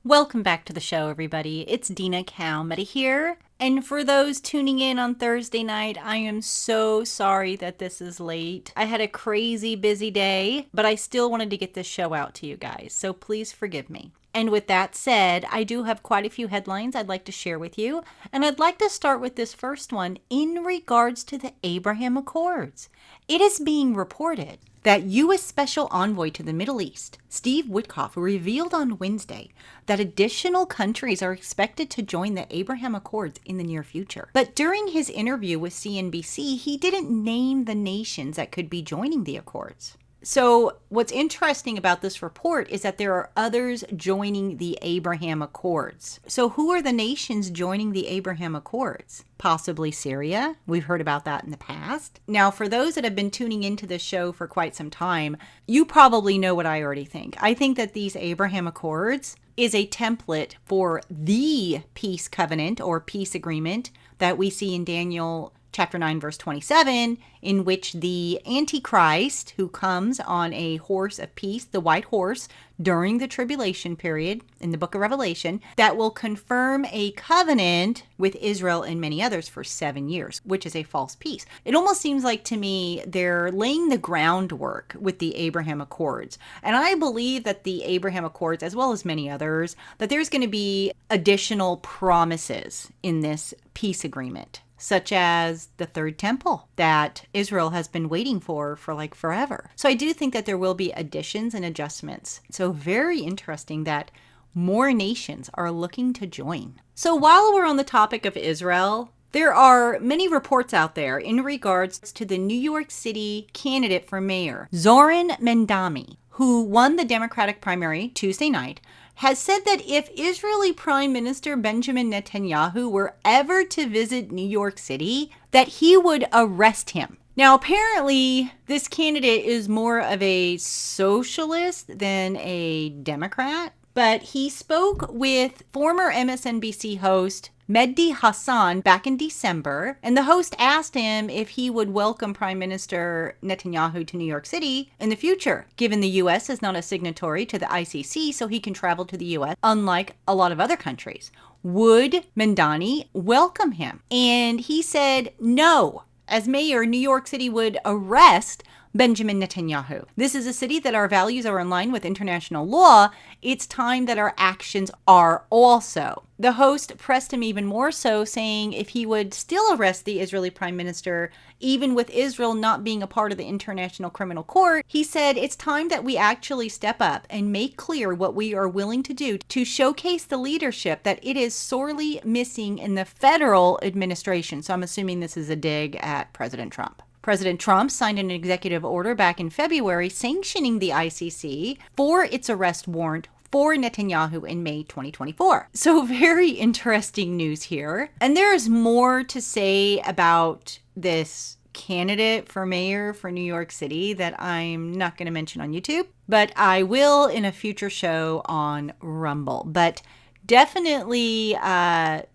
Welcome back to the show, everybody. It's DinaKalmeta here. And for those tuning in on Thursday night, I am so sorry that this is late. I had a crazy busy day, but I still wanted to get this show out to you guys, so please forgive me. And with that said, I do have quite a few headlines I'd like to share with you, and I'd like to start with this first one in regards to the Abraham Accords. It is being reported that U.S. Special Envoy to the Middle East, Steve Witkoff, revealed on Wednesday that additional countries are expected to join the Abraham Accords in the near future. But during his interview with CNBC, he didn't name the nations that could be joining the Accords. So what's interesting about this report is that there are others joining the Abraham Accords. So who are the nations joining the Abraham Accords? Possibly Syria. We've heard about that in the past. Now, for those that have been tuning into this show for quite some time, you probably know what I already think. I think that these Abraham Accords is a template for the peace covenant or peace agreement that we see in Daniel Chapter 9, verse 27, in which the Antichrist, who comes on a horse of peace, the white horse, during the tribulation period in the book of Revelation, that will confirm a covenant with Israel and many others for 7 years, which is a false peace. It almost seems like to me they're laying the groundwork with the Abraham Accords. And I believe that the Abraham Accords, as well as many others, that there's going to be additional promises in this peace agreement, such as the third temple that Israel has been waiting for like forever. So I do think that there will be additions and adjustments. So very interesting that more nations are looking to join. So while we're on the topic of Israel, there are many reports out there in regards to the New York City candidate for mayor, Zoran Mendami, who won the Democratic primary Tuesday night, has said that if Israeli Prime Minister Benjamin Netanyahu were ever to visit New York City, that he would arrest him. Now, apparently, this candidate is more of a socialist than a Democrat, but he spoke with former MSNBC host Mehdi Hasan back in December, and the host asked him if he would welcome Prime Minister Netanyahu to New York City in the future, given the U.S. is not a signatory to the ICC, so he can travel to the U.S., unlike a lot of other countries. Would Mendani welcome him? And he said no. As mayor, New York City would arrest Benjamin Netanyahu. This is a city that our values are in line with international law. It's time that our actions are also. The host pressed him even more so, saying if he would still arrest the Israeli prime minister, even with Israel not being a part of the International Criminal Court, he said it's time that we actually step up and make clear what we are willing to do to showcase the leadership that it is sorely missing in the federal administration. So I'm assuming this is a dig at President Trump. President Trump signed an executive order back in February sanctioning the ICC for its arrest warrant for Netanyahu in May 2024. So very interesting news here. And there is more to say about this candidate for mayor for New York City that I'm not going to mention on YouTube, but I will in a future show on Rumble. But definitely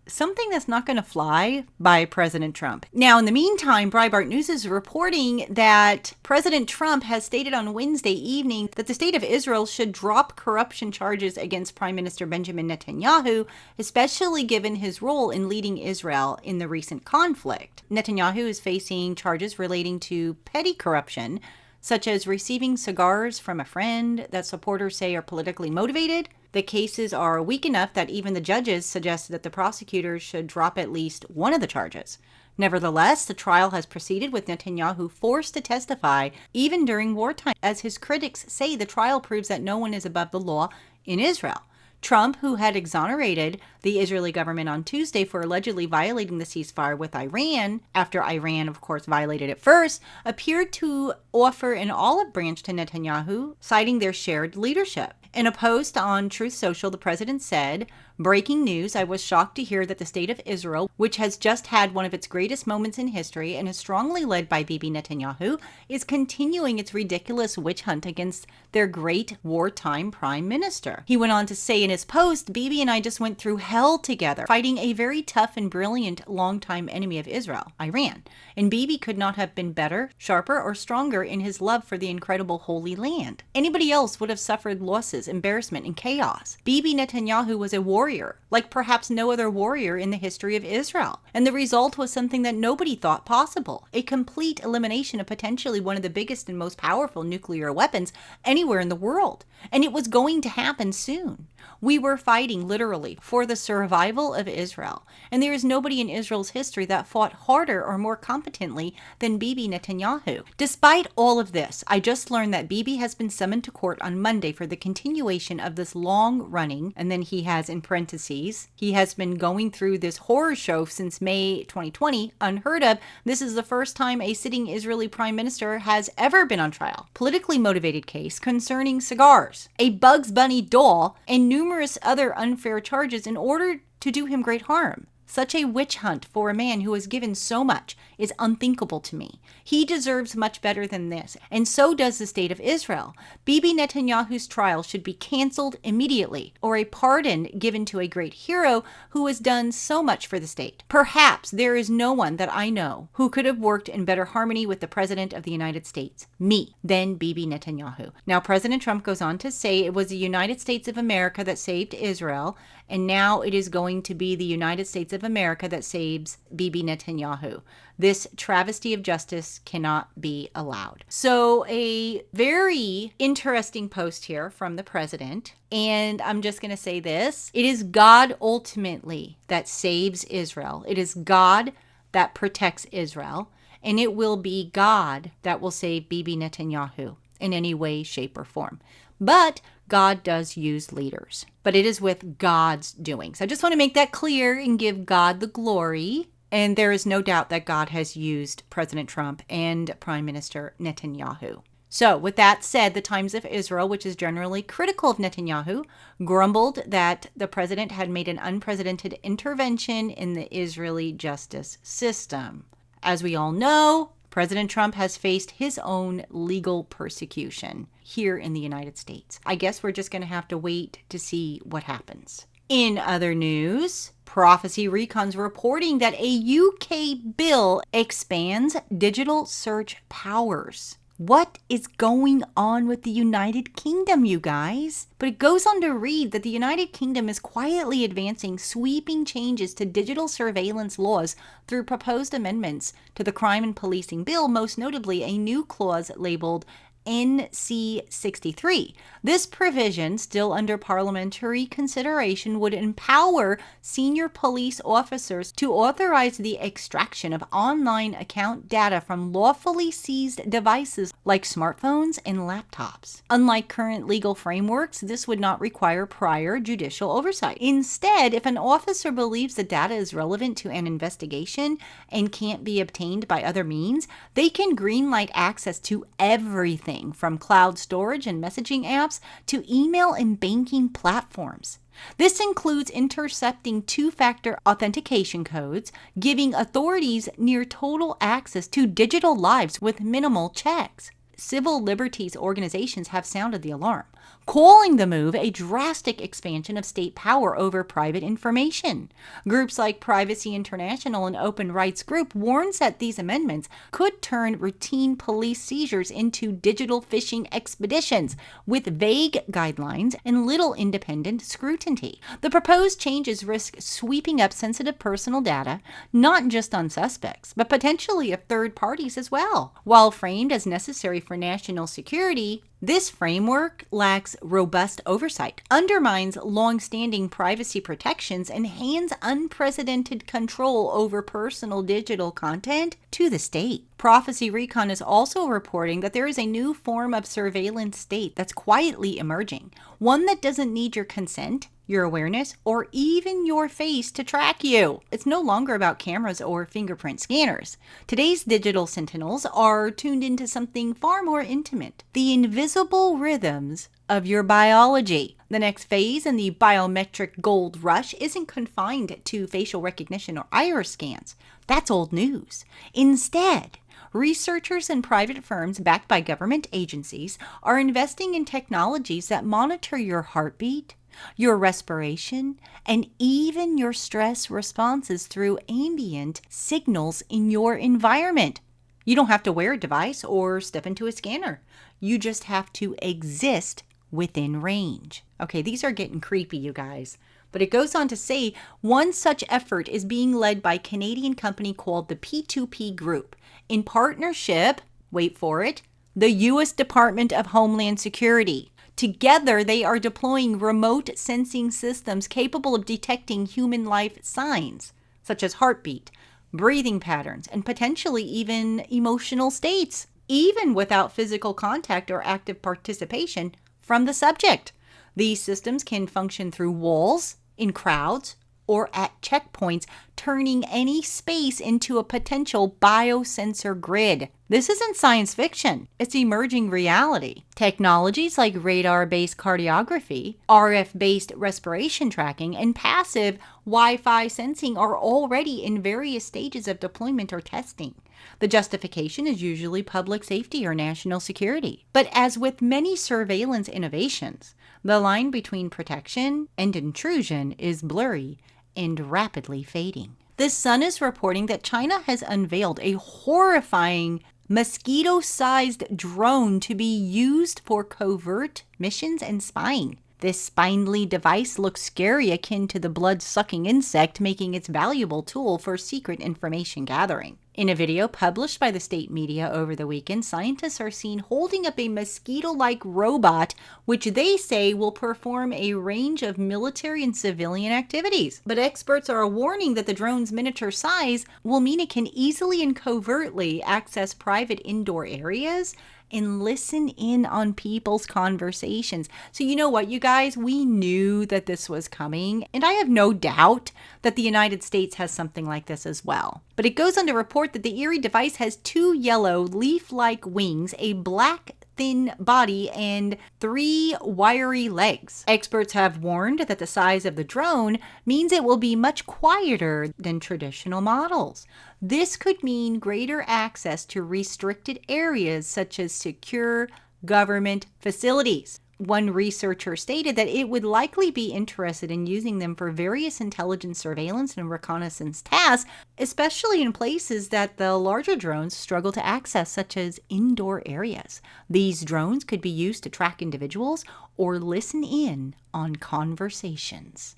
something that's not going to fly by President Trump. Now, in the meantime, Breitbart News is reporting that President Trump has stated on Wednesday evening that the state of Israel should drop corruption charges against Prime Minister Benjamin Netanyahu, especially given his role in leading Israel in the recent conflict. Netanyahu is facing charges relating to petty corruption, such as receiving cigars from a friend that supporters say are politically motivated. The cases are weak enough that even the judges suggested that the prosecutors should drop at least one of the charges. Nevertheless, the trial has proceeded with Netanyahu forced to testify even during wartime, as his critics say the trial proves that no one is above the law in Israel. Trump, who had exonerated the Israeli government on Tuesday for allegedly violating the ceasefire with Iran, after Iran, of course, violated it first, appeared to offer an olive branch to Netanyahu, citing their shared leadership. In a post on Truth Social, the president said, Breaking news, I was shocked to hear that the state of Israel, which has just had one of its greatest moments in history and is strongly led by Bibi Netanyahu, is continuing its ridiculous witch hunt against their great wartime prime minister. He went on to say in his post, Bibi and I just went through hell together, fighting a very tough and brilliant longtime enemy of Israel, Iran. And Bibi could not have been better, sharper, or stronger in his love for the incredible Holy Land. Anybody else would have suffered losses, embarrassment, and chaos. Bibi Netanyahu was a warrior, like perhaps no other warrior in the history of Israel. And the result was something that nobody thought possible, a complete elimination of potentially one of the biggest and most powerful nuclear weapons anywhere in the world. And it was going to happen soon. We were fighting, literally, for the survival of Israel. And there is nobody in Israel's history that fought harder or more competently than Bibi Netanyahu. Despite all of this, I just learned that Bibi has been summoned to court on Monday for the continuation of this long-running, and then he has in parentheses, he has been going through this horror show since May 2020, unheard of. This is the first time a sitting Israeli prime minister has ever been on trial. Politically motivated case concerning cigars, a Bugs Bunny doll, and numerous other unfair charges in order to do him great harm. Such a witch hunt for a man who has given so much is unthinkable to me. He deserves much better than this, and so does the state of Israel. Bibi Netanyahu's trial should be canceled immediately, or a pardon given to a great hero who has done so much for the state. Perhaps there is no one that I know who could have worked in better harmony with the President of the United States, me, than Bibi Netanyahu. Now, President Trump goes on to say it was the United States of America that saved Israel, and now it is going to be the United States of America that saves Bibi Netanyahu. This travesty of justice cannot be allowed. So a very interesting post here from the president. And I'm just going to say this. It is God ultimately that saves Israel. It is God that protects Israel. And it will be God that will save Bibi Netanyahu in any way, shape, or form. But God does use leaders, but it is with God's doings. I just want to make that clear and give God the glory. And there is no doubt that God has used President Trump and Prime Minister Netanyahu. So with that said, the Times of Israel, which is generally critical of Netanyahu, grumbled that the president had made an unprecedented intervention in the Israeli justice system. As we all know, President Trump has faced his own legal persecution here in the United States. I guess we're just going to have to wait to see what happens. In other news, Prophecy Recon's reporting that a UK bill expands digital search powers. What is going on with the United Kingdom, you guys? But it goes on to read that the United Kingdom is quietly advancing sweeping changes to digital surveillance laws through proposed amendments to the Crime and Policing Bill, most notably a new clause labeled NC63. This provision, still under parliamentary consideration, would empower senior police officers to authorize the extraction of online account data from lawfully seized devices like smartphones and laptops. Unlike current legal frameworks, this would not require prior judicial oversight. Instead, if an officer believes the data is relevant to an investigation and can't be obtained by other means, they can greenlight access to everything from cloud storage and messaging apps to email and banking platforms. This includes intercepting two-factor authentication codes, giving authorities near total access to digital lives with minimal checks. Civil liberties organizations have sounded the alarm, calling the move a drastic expansion of state power over private information. Groups like Privacy International and Open Rights Group warns that these amendments could turn routine police seizures into digital fishing expeditions with vague guidelines and little independent scrutiny. The proposed changes risk sweeping up sensitive personal data, not just on suspects, but potentially of third parties as well. While framed as necessary for national security, this framework lacks robust oversight, undermines long-standing privacy protections, and hands unprecedented control over personal digital content to the state. Prophecy Recon is also reporting that there is a new form of surveillance state that's quietly emerging, one that doesn't need your consent, your awareness, or even your face to track you. It's no longer about cameras or fingerprint scanners. Today's digital sentinels are tuned into something far more intimate: the invisible rhythms of your biology. The next phase in the biometric gold rush isn't confined to facial recognition or iris scans. That's old news. Instead, researchers and private firms backed by government agencies are investing in technologies that monitor your heartbeat, your respiration, and even your stress responses through ambient signals in your environment. You don't have to wear a device or step into a scanner. You just have to exist within range. Okay, these are getting creepy, you guys. But it goes on to say one such effort is being led by a Canadian company called the P2P Group in partnership, wait for it, the U.S. Department of Homeland Security. Together, they are deploying remote sensing systems capable of detecting human life signs, such as heartbeat, breathing patterns, and potentially even emotional states, even without physical contact or active participation from the subject. These systems can function through walls, in crowds, or at checkpoints, turning any space into a potential biosensor grid. This isn't science fiction. It's emerging reality. Technologies like radar-based cardiography, RF-based respiration tracking, and passive Wi-Fi sensing are already in various stages of deployment or testing. The justification is usually public safety or national security. But as with many surveillance innovations, the line between protection and intrusion is blurry and rapidly fading. The Sun is reporting that China has unveiled a horrifying mosquito-sized drone to be used for covert missions and spying. This spindly device looks scary, akin to the blood-sucking insect, making its valuable tool for secret information gathering. In a video published by the state media over the weekend, scientists are seen holding up a mosquito-like robot, which they say will perform a range of military and civilian activities. But experts are warning that the drone's miniature size will mean it can easily and covertly access private indoor areas and listen in on people's conversations. So you know what, you guys? We knew that this was coming, and I have no doubt that the United States has something like this as well. But it goes on to report that the eerie device has 2 yellow leaf-like wings, a black thin body, and 3 wiry legs. Experts have warned that the size of the drone means it will be much quieter than traditional models. This could mean greater access to restricted areas such as secure government facilities. One researcher stated that it would likely be interested in using them for various intelligence surveillance and reconnaissance tasks, especially in places that the larger drones struggle to access, such as indoor areas. These drones could be used to track individuals or listen in on conversations.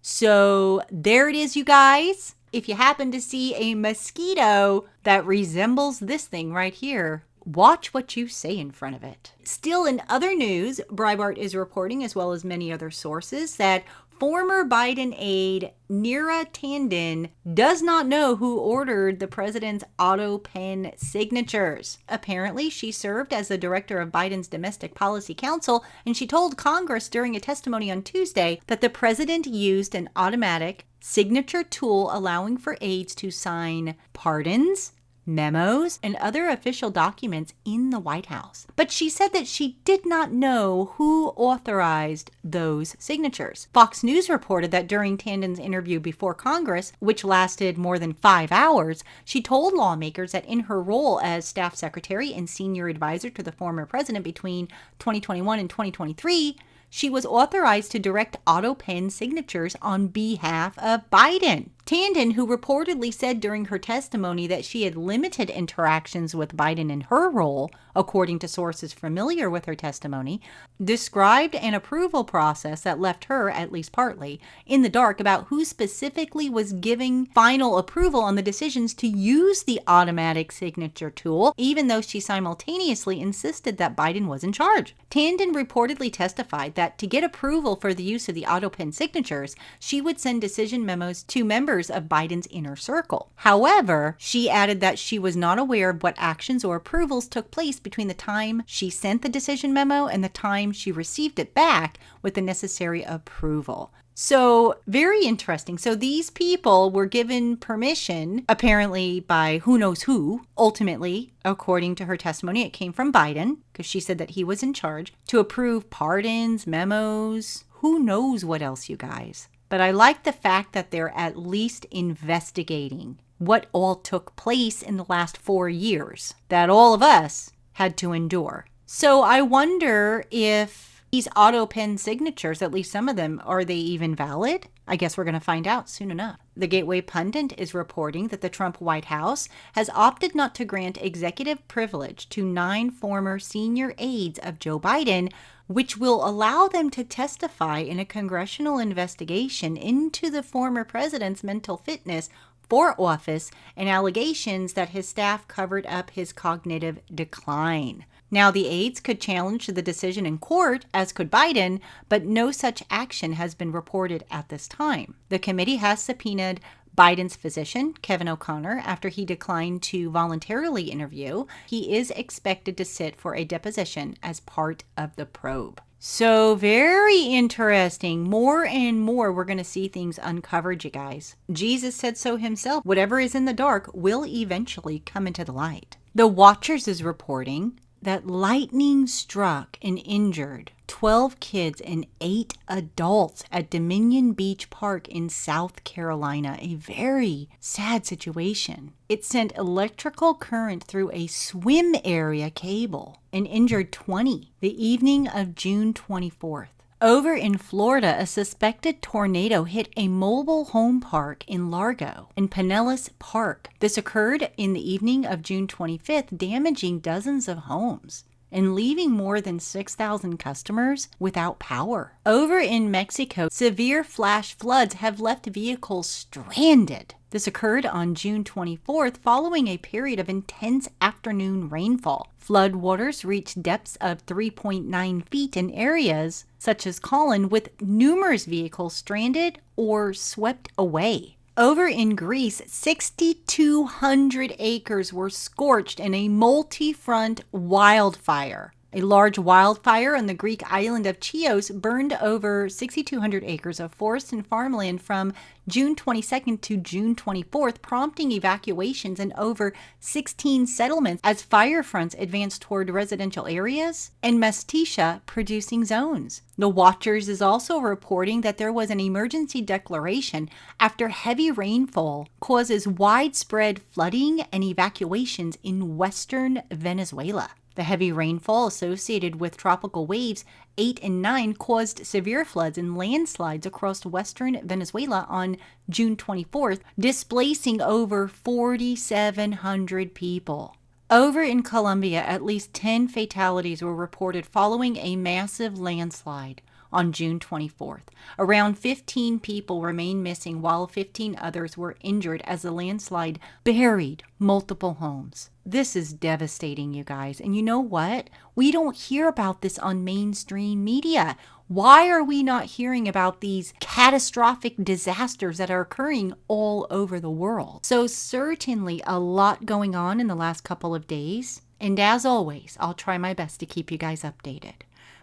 So there it is, you guys. If you happen to see a mosquito that resembles this thing right here, watch what you say in front of it. Still in other news, Breitbart is reporting, as well as many other sources, that former Biden aide Neera Tanden does not know who ordered the president's auto pen signatures. Apparently, she served as the director of Biden's Domestic Policy Council, and she told Congress during a testimony on Tuesday that the president used an automatic signature tool allowing for aides to sign pardons, memos, and other official documents in the White House. But she said that she did not know who authorized those signatures. Fox News reported that during Tanden's interview before Congress, which lasted more than 5 hours, she told lawmakers that in her role as staff secretary and senior advisor to the former president between 2021 and 2023, she was authorized to direct auto pen signatures on behalf of Biden. Tanden, who reportedly said during her testimony that she had limited interactions with Biden in her role, according to sources familiar with her testimony, described an approval process that left her, at least partly, in the dark about who specifically was giving final approval on the decisions to use the automatic signature tool, even though she simultaneously insisted that Biden was in charge. Tanden reportedly testified that to get approval for the use of the auto pen signatures, she would send decision memos to members of Biden's inner circle. However, she added that she was not aware of what actions or approvals took place between the time she sent the decision memo and the time she received it back with the necessary approval. So, very interesting. So these people were given permission, apparently by who knows who. Ultimately, according to her testimony, it came from Biden, because she said that he was in charge, to approve pardons, memos, who knows what else, you guys. But I like the fact that they're at least investigating what all took place in the last 4 years that all of us had to endure. So I wonder if these auto pen signatures, at least some of them, are they even valid? I guess we're going to find out soon enough. The Gateway Pundit is reporting that the Trump White House has opted not to grant executive privilege to 9 former senior aides of Joe Biden, which will allow them to testify in a congressional investigation into the former president's mental fitness for office and allegations that his staff covered up his cognitive decline. Now, the aides could challenge the decision in court, as could Biden, but no such action has been reported at this time. The committee has subpoenaed Biden's physician, Kevin O'Connor, after he declined to voluntarily interview. He is expected to sit for a deposition as part of the probe. So very interesting. More and more we're going to see things uncovered, you guys. Jesus said so himself. Whatever is in the dark will eventually come into the light. The Watchers is reporting that lightning struck and injured 12 kids and 8 adults at Dominion Beach Park in South Carolina. A very sad situation. It sent electrical current through a swim area cable and injured 20 the evening of June 24th. Over in Florida, a suspected tornado hit a mobile home park in Largo and Pinellas Park. This occurred in the evening of June 25th, damaging dozens of homes and leaving more than 6,000 customers without power. Over in Mexico, severe flash floods have left vehicles stranded. This occurred on June 24th following a period of intense afternoon rainfall. Flood waters reached depths of 3.9 feet in areas such as Colin, with numerous vehicles stranded or swept away. Over in Greece, 6,200 acres were scorched in a multi-front wildfire. A large wildfire on the Greek island of Chios burned over 6,200 acres of forest and farmland from June 22nd to June 24th, prompting evacuations in over 16 settlements as fire fronts advanced toward residential areas and Mestisha producing zones. The Watchers is also reporting that there was an emergency declaration after heavy rainfall causes widespread flooding and evacuations in western Venezuela. The heavy rainfall associated with tropical waves 8 and 9 caused severe floods and landslides across western Venezuela on June 24th, displacing over 4,700 people. Over in Colombia, at least 10 fatalities were reported following a massive landslide on June 24th. Around 15 people remain missing while 15 others were injured as the landslide buried multiple homes. This is devastating, you guys. And you know what? We don't hear about this on mainstream media. Why are we not hearing about these catastrophic disasters that are occurring all over the world? So certainly a lot going on in the last couple of days. And as always, I'll try my best to keep you guys updated.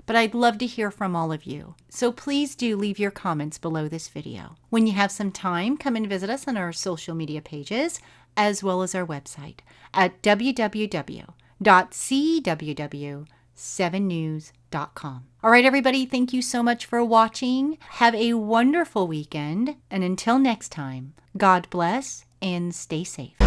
But I'd love to hear from all of you. So please do leave your comments below this video. When you have some time, come and visit us on our social media pages, as well as our website at www.cww7news.com. All right, everybody, thank you so much for watching. Have a wonderful weekend. And until next time, God bless and stay safe.